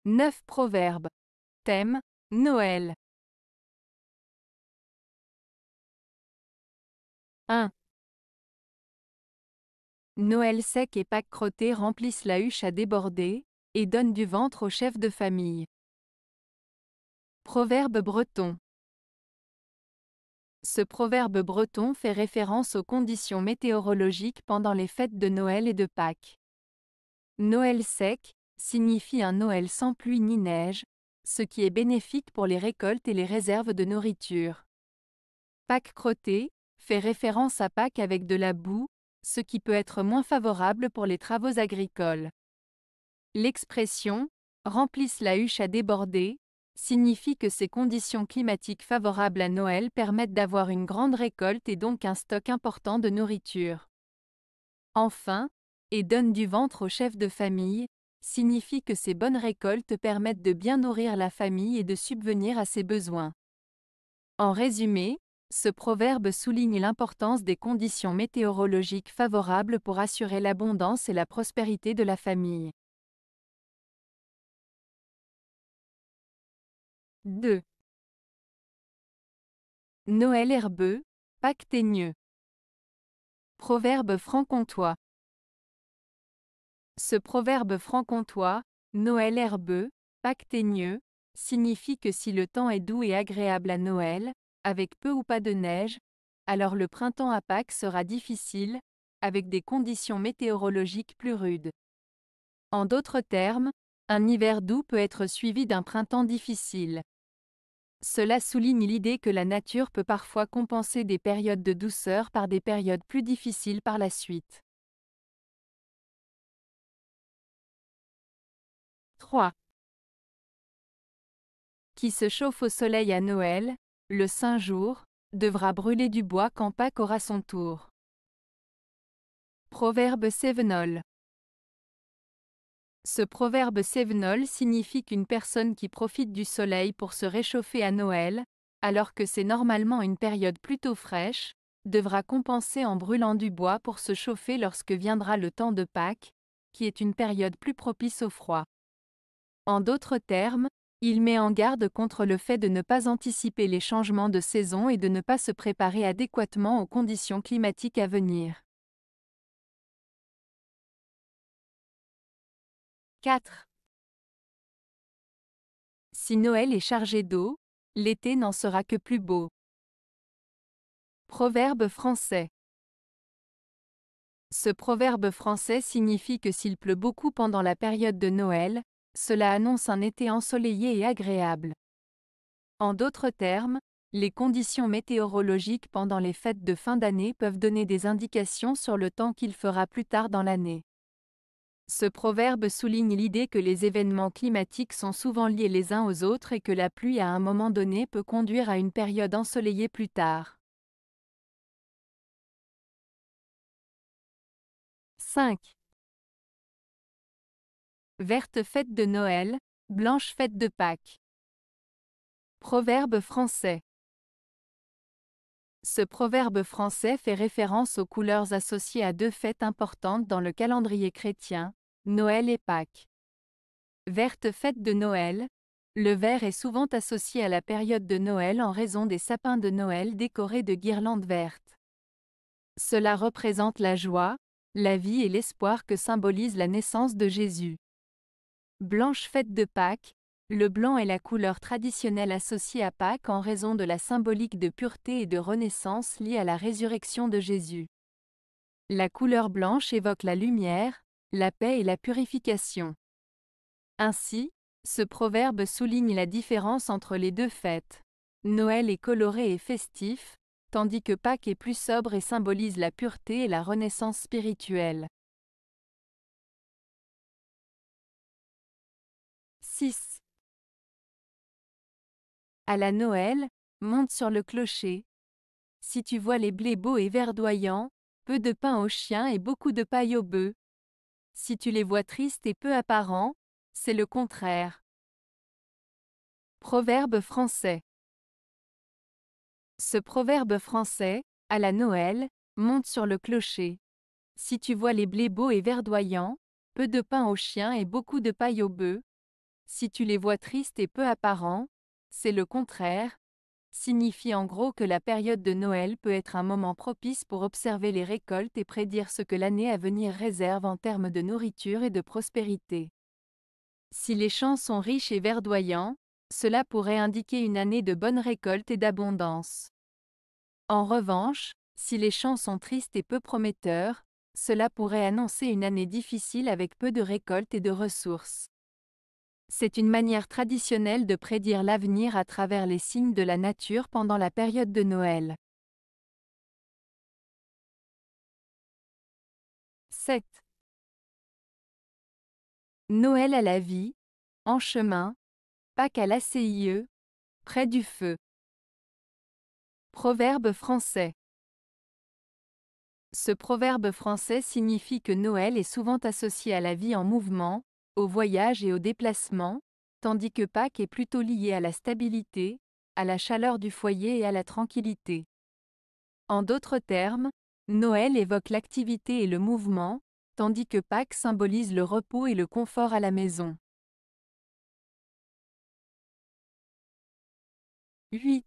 9 proverbes. Thème, Noël. 1. Noël sec et Pâques crottées remplissent la huche à déborder, et donnent du ventre au chef de famille. Proverbe breton. Ce proverbe breton fait référence aux conditions météorologiques pendant les fêtes de Noël et de Pâques. Noël sec signifie un Noël sans pluie ni neige, ce qui est bénéfique pour les récoltes et les réserves de nourriture. Pâques crottées fait référence à Pâques avec de la boue, ce qui peut être moins favorable pour les travaux agricoles. L'expression « remplissent la huche à déborder » signifie que ces conditions climatiques favorables à Noël permettent d'avoir une grande récolte et donc un stock important de nourriture. Enfin, et donne du ventre au chef de famille, signifie que ces bonnes récoltes permettent de bien nourrir la famille et de subvenir à ses besoins. En résumé, ce proverbe souligne l'importance des conditions météorologiques favorables pour assurer l'abondance et la prospérité de la famille. 2. Noël herbeux, Pâques teigneux. Proverbe franc-comtois. Ce proverbe franc-comtois, Noël herbeux, Pâques teigneux, signifie que si le temps est doux et agréable à Noël, avec peu ou pas de neige, alors le printemps à Pâques sera difficile, avec des conditions météorologiques plus rudes. En d'autres termes, un hiver doux peut être suivi d'un printemps difficile. Cela souligne l'idée que la nature peut parfois compenser des périodes de douceur par des périodes plus difficiles par la suite. 3. Qui se chauffe au soleil à Noël, le saint jour, devra brûler du bois quand Pâques aura son tour. Proverbe cévenol. Ce proverbe cévenol signifie qu'une personne qui profite du soleil pour se réchauffer à Noël, alors que c'est normalement une période plutôt fraîche, devra compenser en brûlant du bois pour se chauffer lorsque viendra le temps de Pâques, qui est une période plus propice au froid. En d'autres termes, il met en garde contre le fait de ne pas anticiper les changements de saison et de ne pas se préparer adéquatement aux conditions climatiques à venir. 4. Si Noël est chargé d'eau, l'été n'en sera que plus beau. Proverbe français. Ce proverbe français signifie que s'il pleut beaucoup pendant la période de Noël, cela annonce un été ensoleillé et agréable. En d'autres termes, les conditions météorologiques pendant les fêtes de fin d'année peuvent donner des indications sur le temps qu'il fera plus tard dans l'année. Ce proverbe souligne l'idée que les événements climatiques sont souvent liés les uns aux autres et que la pluie à un moment donné peut conduire à une période ensoleillée plus tard. 5. Verte fête de Noël, blanche fête de Pâques. Proverbe français. Ce proverbe français fait référence aux couleurs associées à deux fêtes importantes dans le calendrier chrétien, Noël et Pâques. Verte fête de Noël. Le vert est souvent associé à la période de Noël en raison des sapins de Noël décorés de guirlandes vertes. Cela représente la joie, la vie et l'espoir que symbolise la naissance de Jésus. Blanche fête de Pâques. Le blanc est la couleur traditionnelle associée à Pâques en raison de la symbolique de pureté et de renaissance liée à la résurrection de Jésus. La couleur blanche évoque la lumière, la paix et la purification. Ainsi, ce proverbe souligne la différence entre les deux fêtes. Noël est coloré et festif, tandis que Pâques est plus sobre et symbolise la pureté et la renaissance spirituelle. 6. À la Noël, monte sur le clocher. Si tu vois les blés beaux et verdoyants, peu de pain aux chiens et beaucoup de paille aux bœufs. Si tu les vois tristes et peu apparents, c'est le contraire. Proverbe français. Ce proverbe français, à la Noël, monte sur le clocher. Si tu vois les blés beaux et verdoyants, peu de pain aux chiens et beaucoup de paille aux bœufs, Si tu les vois tristes et peu apparents, c'est le contraire, signifie en gros que la période de Noël peut être un moment propice pour observer les récoltes et prédire ce que l'année à venir réserve en termes de nourriture et de prospérité. Si les champs sont riches et verdoyants, cela pourrait indiquer une année de bonne récolte et d'abondance. En revanche, si les champs sont tristes et peu prometteurs, cela pourrait annoncer une année difficile avec peu de récoltes et de ressources. C'est une manière traditionnelle de prédire l'avenir à travers les signes de la nature pendant la période de Noël. 7. Noël à la vie, en chemin, Pâques à l'ACIE, près du feu. Proverbe français. Ce proverbe français signifie que Noël est souvent associé à la vie en mouvement, au voyage et au déplacement, tandis que Pâques est plutôt lié à la stabilité, à la chaleur du foyer et à la tranquillité. En d'autres termes, Noël évoque l'activité et le mouvement, tandis que Pâques symbolise le repos et le confort à la maison. 8.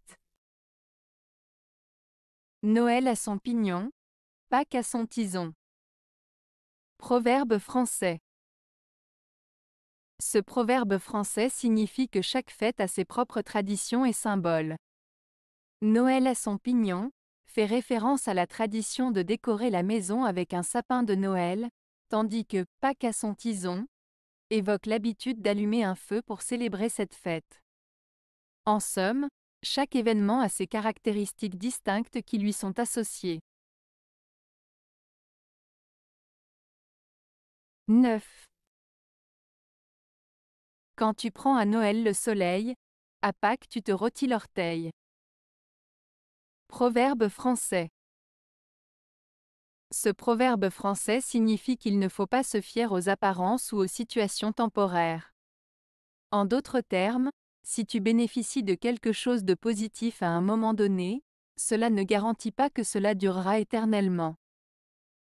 Noël à son pignon, Pâques à son tison. Proverbe français. Ce proverbe français signifie que chaque fête a ses propres traditions et symboles. Noël à son pignon fait référence à la tradition de décorer la maison avec un sapin de Noël, tandis que Pâques à son tison évoque l'habitude d'allumer un feu pour célébrer cette fête. En somme, chaque événement a ses caractéristiques distinctes qui lui sont associées. 9. Quand tu prends à Noël le soleil, à Pâques tu te rôtis l'orteil. Proverbe français. Ce proverbe français signifie qu'il ne faut pas se fier aux apparences ou aux situations temporaires. En d'autres termes, si tu bénéficies de quelque chose de positif à un moment donné, cela ne garantit pas que cela durera éternellement.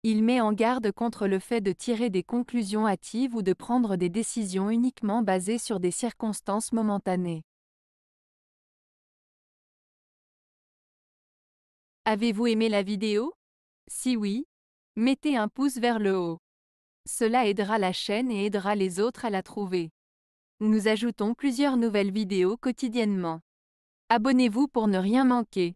Il met en garde contre le fait de tirer des conclusions hâtives ou de prendre des décisions uniquement basées sur des circonstances momentanées. Avez-vous aimé la vidéo? Si oui, mettez un pouce vers le haut. Cela aidera la chaîne et aidera les autres à la trouver. Nous ajoutons plusieurs nouvelles vidéos quotidiennement. Abonnez-vous pour ne rien manquer.